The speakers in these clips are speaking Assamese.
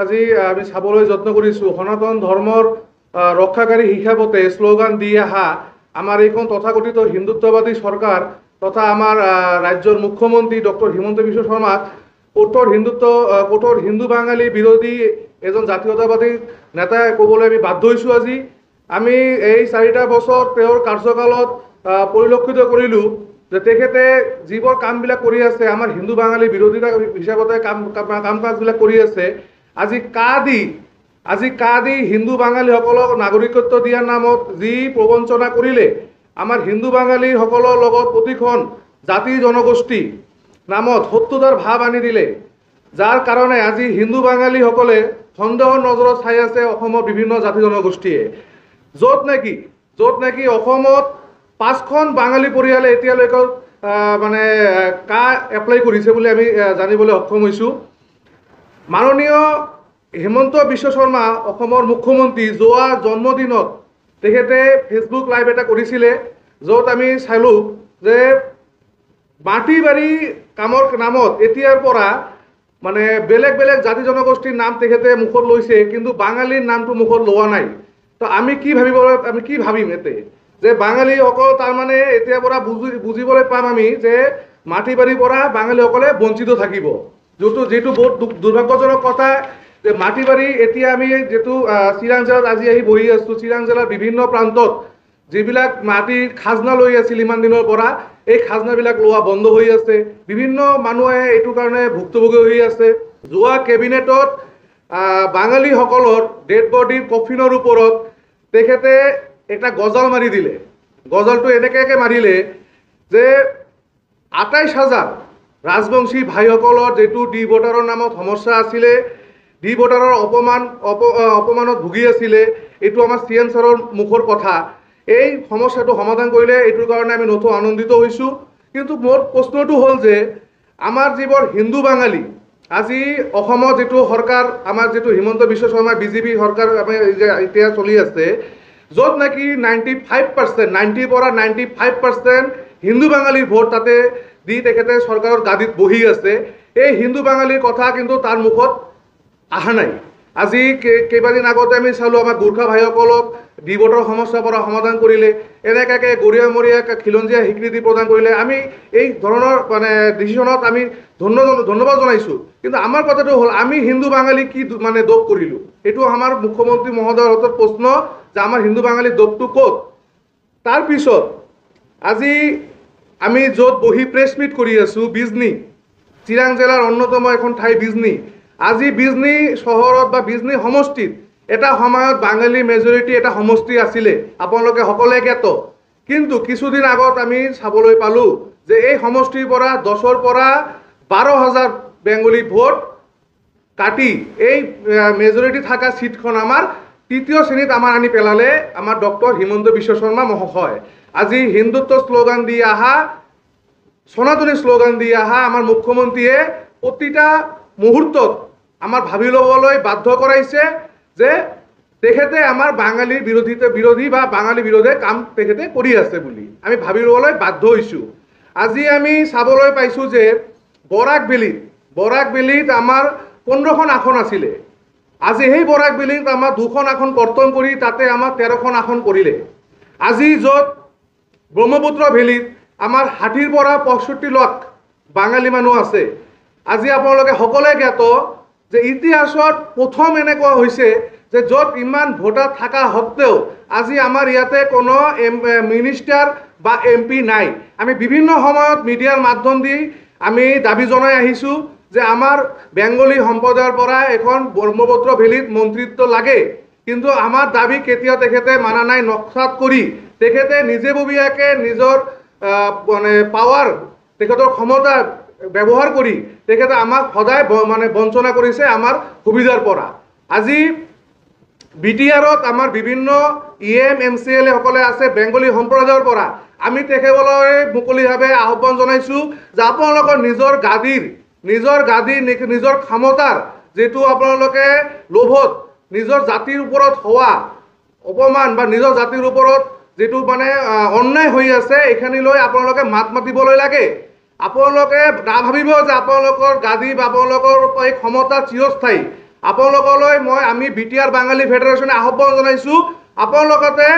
আজি আমি চাবলৈ যত্ন কৰিছোঁ সনাতন ধৰ্মৰ ৰক্ষাকাৰী হিচাপতে শ্লোগান দি অহা আমাৰ এইখন তথাকথিত হিন্দুত্ববাদী চৰকাৰ তথা আমাৰ ৰাজ্যৰ মুখ্যমন্ত্ৰী ডক্টৰ হিমন্ত বিশ্ব শৰ্মাক কঠোৰ হিন্দু বাঙালী বিৰোধী এজন জাতীয়তাবাদী নেতাই ক'বলৈ আমি বাধ্য হৈছোঁ। আজি আমি এই 4টা বছৰ তেওঁৰ কাৰ্যকালত পৰিলক্ষিত কৰিলোঁ যে তেখেতে যিবোৰ কামবিলাক কৰি আছে আমাৰ হিন্দু বাঙালী বিৰোধিতা হিচাপতে কাম কাজবিলাক কৰি আছে। আজি কা দি হিন্দু বাঙালীসকলক নাগৰিকত্ব দিয়াৰ নামত যি প্ৰবঞ্চনা কৰিলে আমাৰ হিন্দু বাঙালীসকলৰ লগত প্ৰতিখন জাতি জনগোষ্ঠী নামত শত্ৰুতাৰ ভাৱ আনি দিলে, যাৰ কাৰণে আজি হিন্দু বাঙালীসকলে সন্দেহৰ নজৰত চাই আছে অসমৰ বিভিন্ন জাতি জনগোষ্ঠীয়ে। য'ত নেকি অসমত 5খন বাঙালী পৰিয়ালে এতিয়ালৈকে মানে কা এপ্লাই কৰিছে বুলি আমি জানিবলৈ সক্ষম হৈছোঁ। মাননীয় হিমন্ত বিশ্ব শৰ্মা অসমৰ মুখ্যমন্ত্ৰী যোৱা জন্মদিনত তেখেতে ফেচবুক লাইভ এটা কৰিছিলে, য'ত আমি চালোঁ যে মাটি বাৰী কামৰ নামত এতিয়াৰ পৰা মানে বেলেগ বেলেগ জাতি জনগোষ্ঠীৰ নাম তেখেতে মুখত লৈছে, কিন্তু বাঙালীৰ নামটো মুখত লোৱা নাই। তো আমি কি ভাবিম এতে যে বাঙালীসকল তাৰমানে এতিয়াৰ পৰা বুজিবলৈ পাম আমি যে মাটি বাৰীৰ পৰা বাঙালীসকলে বঞ্চিত থাকিব, যিটো বহুত দুৰ্ভাগ্যজনক কথা যে মাটি বাৰী এতিয়া আমি যিটো চিৰাং জিলাত আজি আহি বহি আছোঁ, চিৰাং জিলাৰ বিভিন্ন প্ৰান্তত যিবিলাক মাটিৰ খাজনা লৈ আছিল ইমান দিনৰ পৰা এই খাজনাবিলাক লোৱা বন্ধ হৈ আছে। বিভিন্ন মানুহে এইটো কাৰণে ভুক্তভোগী হৈ আছে। যোৱা কেবিনেটত বাঙালীসকলৰ ডেড বডিৰ কফিনৰ ওপৰত তেখেতে এটা গজাল মাৰি দিলে। গজালটো এনেকৈ মাৰিলে যে 28,000 ৰাজবংশী ভাইসকলৰ যিটো ডি ভোটাৰৰ নামত সমস্যা আছিলে, ডি ভোটাৰৰ অপমানত ভুগি আছিলে, এইটো আমাৰ CM ছাৰৰ মুখৰ কথা। এই সমস্যাটো সমাধান কৰিলে, এইটোৰ কাৰণে আমি নথৈ আনন্দিত হৈছোঁ। কিন্তু মোৰ প্ৰশ্নটো হ'ল যে আমাৰ যিবোৰ হিন্দু বাঙালী আজি অসমত যিটো চৰকাৰ আমাৰ যিটো হিমন্ত বিশ্ব শৰ্মা BJP চৰকাৰ এতিয়া চলি আছে, য'ত নেকি 95% 90 পৰা 95% হিন্দু বাঙালীৰ ভোট তাতে দি তেখেতে চৰকাৰৰ গাদীত বহি আছে। এই হিন্দু বাঙালীৰ কথা কিন্তু তাৰ মুখত অহা নাই। আজি কেইবাদিন আগতে আমি চালোঁ আমাৰ গোৰ্খা ভাইসকলক ডি ভোটৰ সমস্যাৰ পৰা সমাধান কৰিলে, এনেকুৱাকৈ গৰিয়ামৰীয়া খিলঞ্জীয়া স্বীকৃতি প্ৰদান কৰিলে। আমি এই ধৰণৰ মানে ডিচিশ্যনত আমি ধন্যবাদ জনাইছোঁ। কিন্তু আমাৰ কথাটো হ'ল আমি হিন্দু বাঙালী কি মানে দোষ কৰিলোঁ, এইটো আমাৰ মুখ্যমন্ত্ৰী মহোদয়ৰ হাতত প্ৰশ্ন যে আমাৰ হিন্দু বাঙালীৰ দোষটো ক'ত। তাৰপিছত আজি আমি য'ত বহি প্ৰেছ মিট কৰি আছোঁ বিজনী, চিৰাং জিলাৰ অন্যতম এখন ঠাই বিজনী। আজি বিজনী চহৰত বা বিজনী সমষ্টিত এটা সময়ত বাঙালী মেজৰিটি এটা সমষ্টি আছিলে, আপোনালোকে সকলোৱে জ্ঞাত। কিন্তু কিছুদিন আগত আমি চাবলৈ পালোঁ যে এই সমষ্টিৰ পৰা 10ৰ পৰা 12,000 বেংগলী ভোট কাটি এই মেজৰিটি থকা চিটখন আমাৰ 3য় শ্ৰেণীত আমাৰ আনি পেলালে আমাৰ ডক্টৰ হিমন্ত বিশ্ব শৰ্মা মহাশয়। আজি হিন্দুত্ব শ্লোগান দি অহা, সনাতনী শ্লোগান দি অহা আমাৰ মুখ্যমন্ত্ৰীয়ে প্ৰতিটা মুহূৰ্তত আমাৰ ভাবি ল'বলৈ বাধ্য কৰাইছে যে তেখেতে আমাৰ বাঙালীৰ বিৰোধী বা বাঙালী বিৰোধী কাম তেখেতে কৰি আছে বুলি আমি ভাবি ল'বলৈ বাধ্য হৈছোঁ। আজি আমি চাবলৈ পাইছোঁ যে বৰাক ভেলীত আমাৰ 15খন আসন আছিলে। আজি সেই বৰাক ভেলীত আমাৰ 2খন আসন কৰ্তন কৰি তাতে আমাৰ 13খন আসন কৰিলে। আজি য'ত ব্ৰহ্মপুত্ৰ ভেলীত আমাৰ 60ৰ পৰা 65 লাখ বাঙালী মানুহ আছে। আজি আপোনালোকে সকলোৱে জ্ঞাত যে ইতিহাসত প্ৰথম এনেকুৱা হৈছে যে য'ত ইমান ভোটাৰ থকা সত্ত্বেও আজি আমাৰ ইয়াতে কোনো মিনিষ্টাৰ বা MP নাই। আমি বিভিন্ন সময়ত মিডিয়াৰ মাধ্যম দি আমি দাবী জনাই আহিছোঁ যে আমাৰ বেংগলী সম্প্ৰদায়ৰ পৰা এখন ব্ৰহ্মপুত্ৰ ভেলীত মন্ত্ৰিত্ব লাগে, কিন্তু আমাৰ দাবী কেতিয়াও তেখেতে মানা নাই। নক্সাত কৰি তেখেতে নিজেববীয়াকৈ নিজৰ মানে পাৱাৰ, তেখেতৰ ক্ষমতা ব্যৱহাৰ কৰি তেখেতে আমাক সদায় মানে বঞ্চনা কৰিছে আমাৰ সুবিধাৰ পৰা। আজি BTRত আমাৰ বিভিন্ন EM MCLA সকলে আছে বেংগলী সম্প্ৰদায়ৰ পৰা। আমি তেখেতলৈ মুকলিভাৱে আহ্বান জনাইছোঁ যে আপোনালোকৰ নিজৰ গাদীৰ নিজৰ ক্ষমতাৰ যেটো আপোনালোকে লোভত নিজৰ জাতিৰ ওপৰত হোৱা অপমান বা নিজৰ জাতিৰ ওপৰত যেটো মানে অন্যায় হৈ আছে, এখানি লৈ আপোনালোকে মাত মাতিবলৈ লাগে। আপোনালোকে না ভাবিব যে আপোনালোকৰ গাদী বা আপোনালোকৰ এই ক্ষমতা চিৰস্থায়ী। আপোনালোকলৈ আমি BTR বাঙালী ফেডাৰেশ্যনে আহ্বান জনাইছোঁ, আপোনালোকে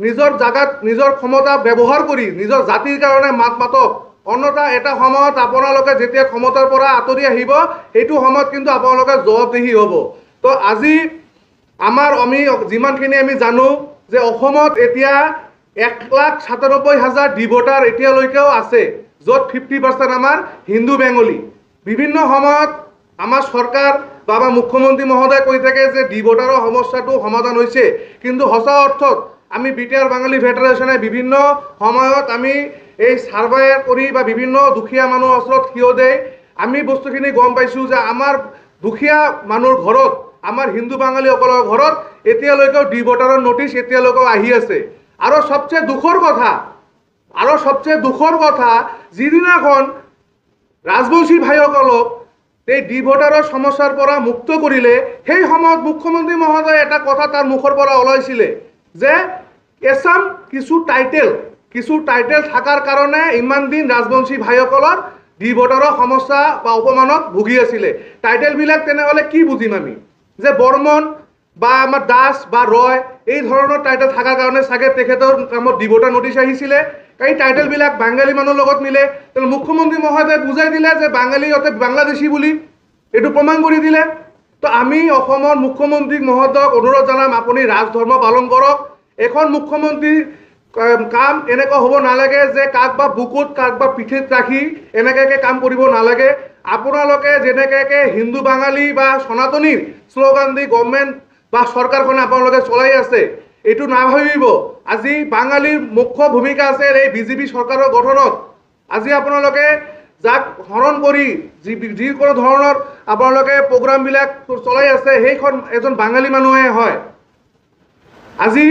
নিজৰ জাগাত নিজৰ ক্ষমতা ব্যৱহাৰ কৰি নিজৰ জাতিৰ কাৰণে মাত মাতক। অন্যথা এটা সময়ত আপোনালোকে যেতিয়া ক্ষমতাৰ পৰা আঁতৰি আহিব, সেইটো সময়ত কিন্তু আপোনালোকে জবাবদিহি হ'ব। তো আজি আমি যিমানখিনি আমি জানো যে অসমত এতিয়া 1,97,000 ডি ভোটাৰ এতিয়ালৈকেও আছে, য'ত 50% আমাৰ হিন্দু বেংগলী। বিভিন্ন সময়ত আমাৰ চৰকাৰ বা আমাৰ মুখ্যমন্ত্ৰী মহোদয়ে কৈ থাকে যে ডি ভোটাৰৰ সমস্যাটো সমাধান হৈছে, কিন্তু সঁচা অৰ্থত আমি BTR বাঙালী ফেডাৰেশ্যনে বিভিন্ন সময়ত আমি এই সাৰ্ভে কৰি বা বিভিন্ন দুখীয়া মানুহৰ ওচৰত থিয় দেই আমি বস্তুখিনি গম পাইছোঁ যে আমাৰ দুখীয়া মানুহৰ ঘৰত, আমাৰ হিন্দু বাঙালীসকলৰ ঘৰত এতিয়ালৈকেও ডি ভোটাৰৰ নটিচ এতিয়ালৈকেও আহি আছে। আৰু সবচেয়ে দুখৰ কথা যিদিনাখন ৰাজবংশী ভাইসকলক এই ডি ভোটাৰৰ সমস্যাৰ পৰা মুক্ত কৰিলে, সেই সময়ত মুখ্যমন্ত্ৰী মহোদয়ে এটা কথা তাৰ মুখৰ পৰা ওলাইছিলে যে এছাম কিছু টাইটেল থাকাৰ কাৰণে ইমান দিন ৰাজবংশী ভাইসকলৰ ডি ভোটাৰৰ সমস্যা বা অপমানত ভুগি আছিলে। টাইটেলবিলাক তেনেহ'লে কি বুজিম আমি? যে বৰ্মন বা আমাৰ দাস বা ৰয় এই ধৰণৰ টাইটেল থকাৰ কাৰণে চাগে তেখেতৰ নামত ডি ভোটাৰ নটিচ আহিছিলে। এই টাইটেলবিলাক বাঙালী মানুহৰ লগত মিলে। মুখ্যমন্ত্ৰী মহোদয়ে বুজাই দিলে যে বাঙালী ইহঁতে বাংলাদেশী বুলি, এইটো প্ৰমাণ কৰি দিলে। তো আমি অসমৰ মুখ্যমন্ত্ৰী মহোদয়ক অনুৰোধ জনাম, আপুনি ৰাজধৰ্ম পালন কৰক। এখন মুখ্যমন্ত্ৰীৰ কাম এনেকুৱা হ'ব নালাগে যে কাক বা বুকুত কাক বা পিঠিত ৰাখি এনেকৈ কাম কৰিব নালাগে। আপোনালোকে যেনেকৈ হিন্দু বাঙালী বা সনাতনীৰ শ্লোগান দি গভৰ্ণমেণ্ট বা চৰকাৰখনে আপোনালোকে চলাই আছে, এইটো নাভাবিব। আজি বাঙালীৰ মুখ্য ভূমিকা আছে এই BJP চৰকাৰৰ গঠনত। আজি আপোনালোকে যাক হৰণ কৰি যিকোনো ধৰণৰ আপোনালোকে প্ৰগ্ৰামবিলাক চলাই আছে, সেইখন এজন বাঙালী মানুহে হয়। আজি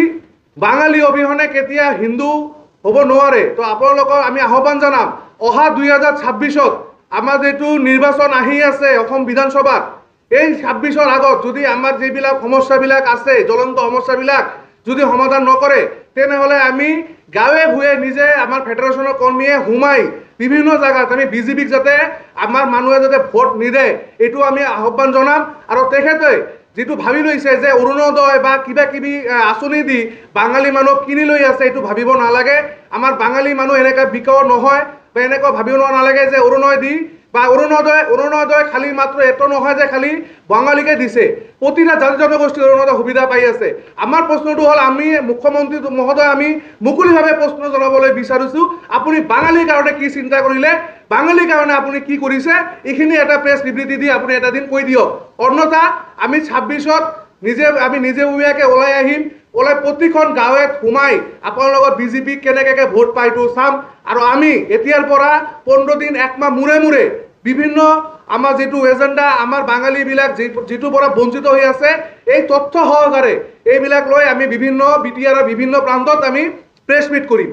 বাঙালী অবিহনে কেতিয়া হিন্দু হ'ব নোৱাৰে। তো আপোনালোকক আমি আহ্বান জনাম, অহা 2026ত আমাৰ যিটো নিৰ্বাচন আহি আছে অসম বিধানসভাত, এই 26ৰ আগত যদি আমাৰ যিবিলাক সমস্যাবিলাক আছে, জ্বলন্ত সমস্যাবিলাক যদি সমাধান নকৰে, তেনেহ'লে আমি গাঁৱে ভূঞে নিজে আমাৰ ফেডাৰেশ্যনৰ কৰ্মীয়ে সোমাই বিভিন্ন জেগাত আমি BJPক যাতে আমাৰ মানুহে যাতে ভোট নিদিয়ে, এইটো আমি আহ্বান জনাম। আৰু তেখেতে যিটো ভাবি লৈছে যে অৰুণোদয় বা কিবা কিবি আঁচনি দি বাঙালী মানুহ কিনি লৈ আছে, এইটো ভাবিব নালাগে। আমাৰ বাঙালী মানুহ এনেকৈ বিকাও নহয় বা এনেকুৱা ভাবিব নালাগে যে অৰুণোদয় দি বা অৰুণোদয় খালি মাত্ৰ এইটো নহয় যে খালি বাঙালীকে দিছে, প্ৰতিটা জাতি জনগোষ্ঠী অৰুণোদয় সুবিধা পাই আছে। আমাৰ প্ৰশ্নটো হ'ল, আমি মুখ্যমন্ত্ৰী মহোদয় আমি মুকলিভাৱে প্ৰশ্ন জনাবলৈ বিচাৰিছোঁ, আপুনি বাঙালীৰ কাৰণে কি চিন্তা কৰিলে, বাঙালীৰ কাৰণে আপুনি কি কৰিছে, এইখিনি এটা প্ৰেছ বিবৃতি দি আপুনি এটা দিন কৈ দিয়ক। অন্যথা আমি 26ত আমি নিজাববীয়াকৈ ওলাই আহিম, ওলাই প্ৰতিখন গাঁৱে সোমাই আপোনালোকৰ BJPক কেনেকৈ ভোট পাইটো চাম। আৰু আমি এতিয়াৰ পৰা 15 দিন 1 মাহ মূৰে মূৰে বিভিন্ন আমাৰ যিটো এজেণ্ডা আমাৰ বাঙালীবিলাক যিটোৰ পৰা বঞ্চিত হৈ আছে, এই তথ্য সহকাৰে এইবিলাক লৈ আমি বিভিন্ন BTR বিভিন্ন প্ৰান্তত আমি প্ৰেছ মিট কৰিম।